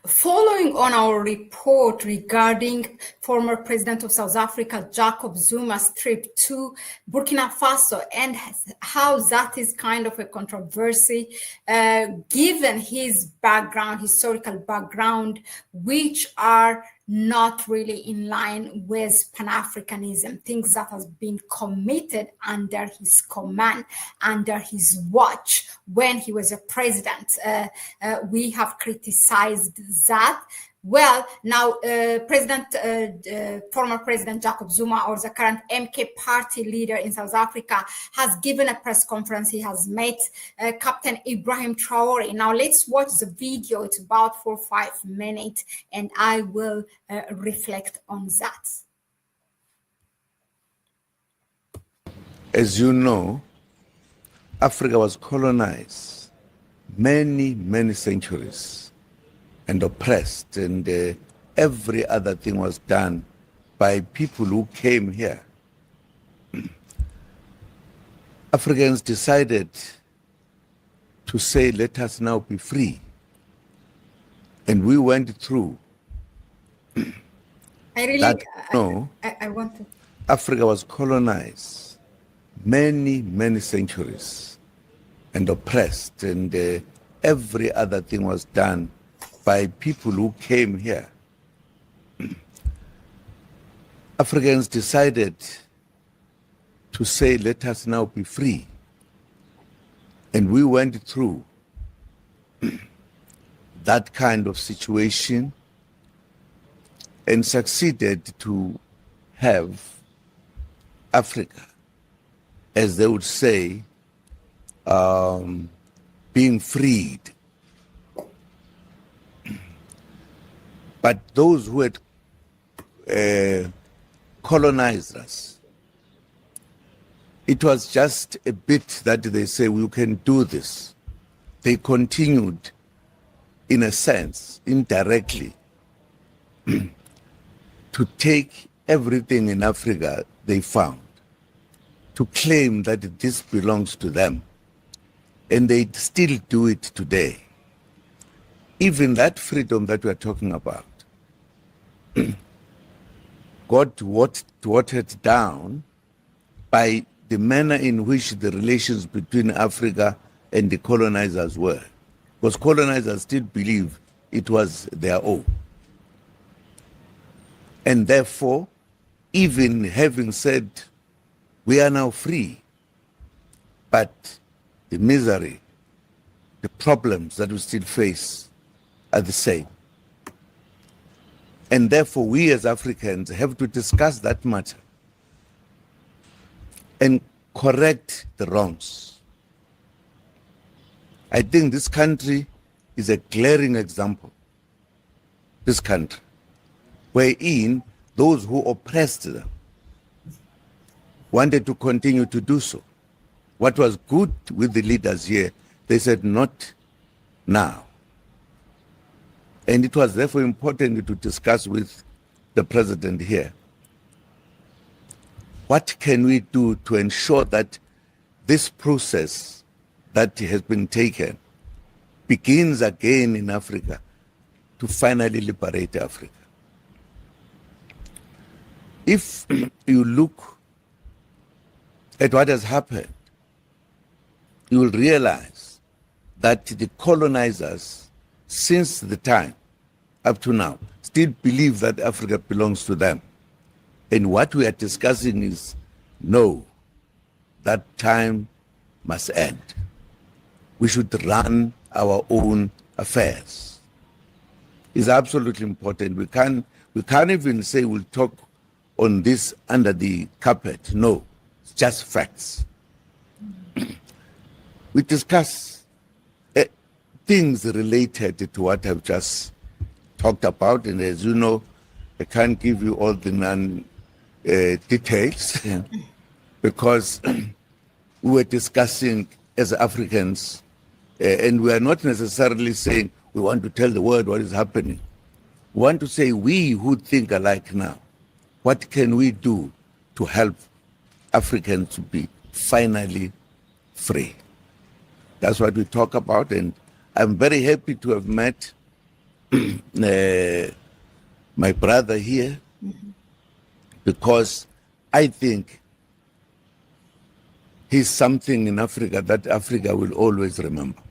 Following on our report regarding former President of South Africa, Jacob Zuma's trip to Burkina Faso and how that is kind of a controversy, given his background, historical background, which are not really in line with Pan-Africanism, things that has been committed under his command, under his watch when he was a president. We have criticized that. Well, now former President Jacob Zuma, or the current MK party leader in South Africa, has given a press conference. He has met Captain Ibrahim Traore. Now let's watch the video. It's about 4 or 5 minutes, and I will reflect on that. As you know, Africa was colonized many centuries and oppressed, and every other thing was done by people who came here. Africans decided to say, let us now be free. And we went through I want to. Africa was colonized many centuries and oppressed, and every other thing was done by people who came here. Africans decided to say, let us now be free. And we went through that kind of situation and succeeded to have Africa, as they would say, being freed. But those who had colonized us, it was just a bit that they say, we can do this. They continued, in a sense, indirectly, to take everything in Africa they found, to claim that this belongs to them. And they still do it today. Even that freedom that we are talking about got watered down by the manner in which the relations between Africa and the colonizers were. Because colonizers still believe it was their own. And therefore, even having said, we are now free, but the misery, the problems that we still face are the same. And therefore, we as Africans have to discuss that matter and correct the wrongs. I think this country is a glaring example, this country, wherein those who oppressed them wanted to continue to do so. What was good with the leaders here, they said, not now. And it was therefore important to discuss with the president here. What can we do to ensure that this process that has been taken begins again in Africa to finally liberate Africa? If you look at what has happened, you will realize that the colonizers, since the time up to now, still believe that Africa belongs to them. And what we are discussing is, no, that time must end. We should run our own affairs. It's absolutely important. We can't even say we'll talk on this under the carpet. No, it's just facts. We discuss things related to what I've just talked about, and as you know, I can't give you all the details because we were discussing as Africans, and we are not necessarily saying we want to tell the world what is happening. We want to say, we who think alike now, what can we do to help Africans to be finally free? That's what we talk about, and I'm very happy to have met my brother here, because I think he's something in Africa that Africa will always remember.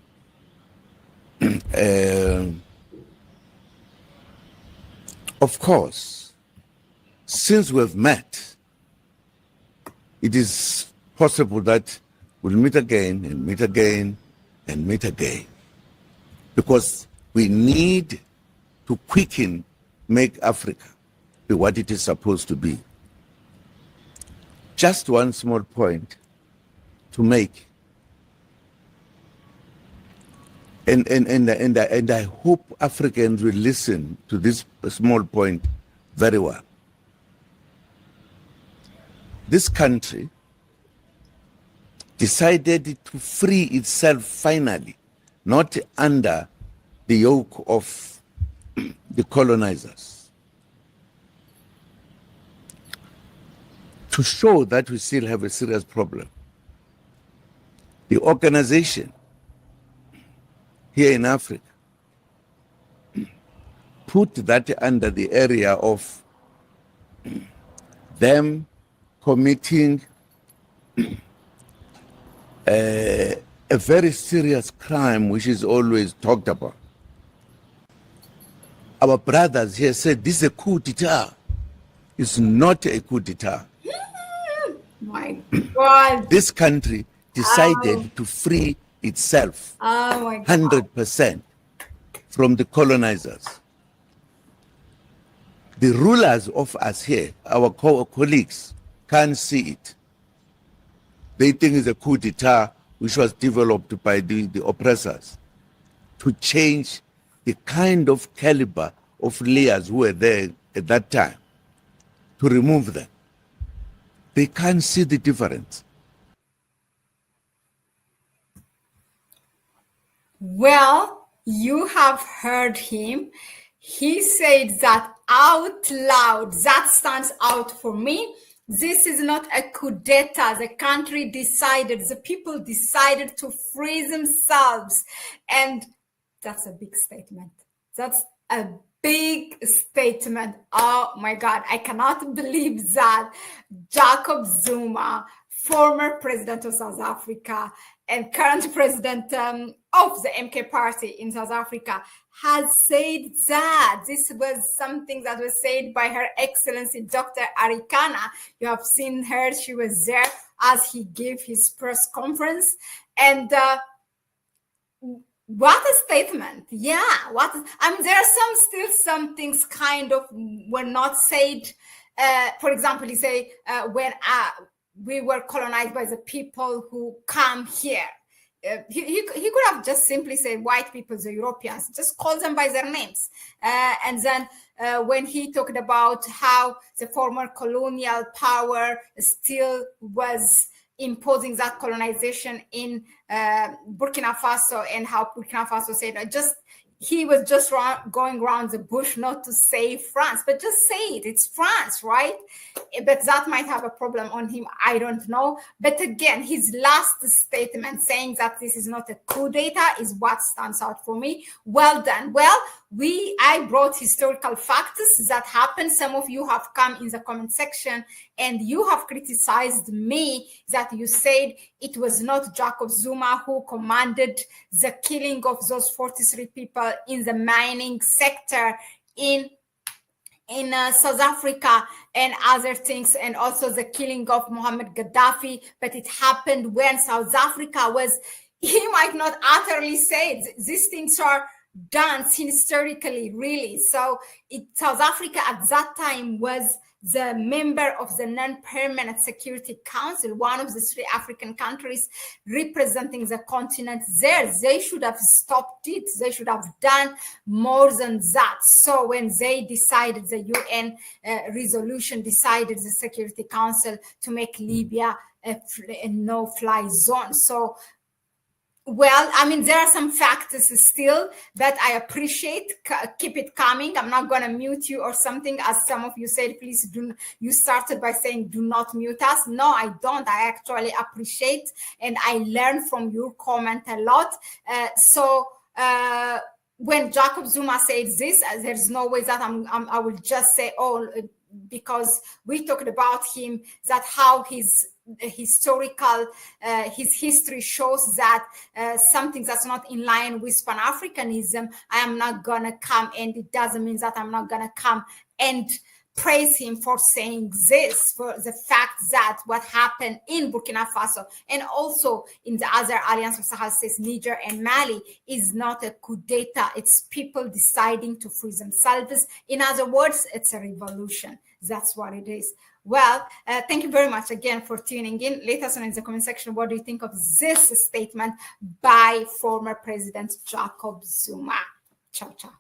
Of course, since we've met, it is possible that we'll meet again and meet again and meet again, because we need to quicken, make Africa be what it is supposed to be. Just one small point to make. And I hope Africans will listen to this small point very well. This country decided to free itself finally, not under the yoke of the colonizers, to show that we still have a serious problem. The organization here in Africa put that under the area of them committing a very serious crime, which is always talked about. Our brothers here said this is a coup d'etat. It's not a coup d'etat. My God. This country decided to free itself 100% from the colonizers. The rulers of us here, our colleagues, can't see it. They think it's a coup d'etat which was developed by the oppressors to change the kind of caliber of leaders who were there at that time, to remove them. They can't see the difference. Well, you have heard him. He said that out loud. That stands out for me. This is not a coup d'etat. The country decided, the people decided to free themselves. And that's a big statement. That's a big statement. Oh my God, I cannot believe that Jacob Zuma, former president of South Africa and current president of the MK party in South Africa, has said that. This was something that was said by Her Excellency Dr. Arikana. You have seen her, she was there as he gave his press conference. And what a statement. Yeah, there are some things kind of were not said. For example, he say, when we were colonized by the people who come here. He could have just simply said white people, the Europeans, just call them by their names. And then when he talked about how the former colonial power still was imposing that colonization in Burkina Faso, and how Burkina Faso said, he was just going around the bush not to say France, but just say it. It's France, right? But that might have a problem on him. I don't know. But again, his last statement saying that this is not a coup d'etat is what stands out for me. Well done. Well, I brought historical facts that happened. Some of you have come in the comment section and you have criticized me that you said it was not Jacob Zuma who commanded the killing of those 43 people in the mining sector in South Africa and other things, and also the killing of Muhammad Gaddafi. But it happened when South Africa was, he might not utterly say it. These things are done historically, really. So South Africa at that time was the member of the Non-Permanent Security Council, one of the 3 African countries representing the continent there. They should have stopped it. They should have done more than that. So when they decided, the UN resolution decided, the Security Council, to make Libya a no-fly zone. So, well, I mean, there are some factors still that I appreciate. Keep it coming. I'm not going to mute you or something, as some of you said. Please do. You started by saying, do not mute us. No, I don't. I actually appreciate, and I learn from your comment a lot. when Jacob Zuma says this, there's no way that I will just say, oh, because we talked about him, that how his historical, his history shows that something that's not in line with Pan-Africanism, I am not gonna come, and it doesn't mean that I'm not gonna come and praise him for saying this, for the fact that what happened in Burkina Faso and also in the other Alliance of Sahel states, Niger and Mali, is not a coup d'etat. It's people deciding to free themselves. In other words, it's a revolution. That's what it is. Well, thank you very much again for tuning in. Let us know in the comment section, what do you think of this statement by former President Jacob Zuma? Ciao, ciao.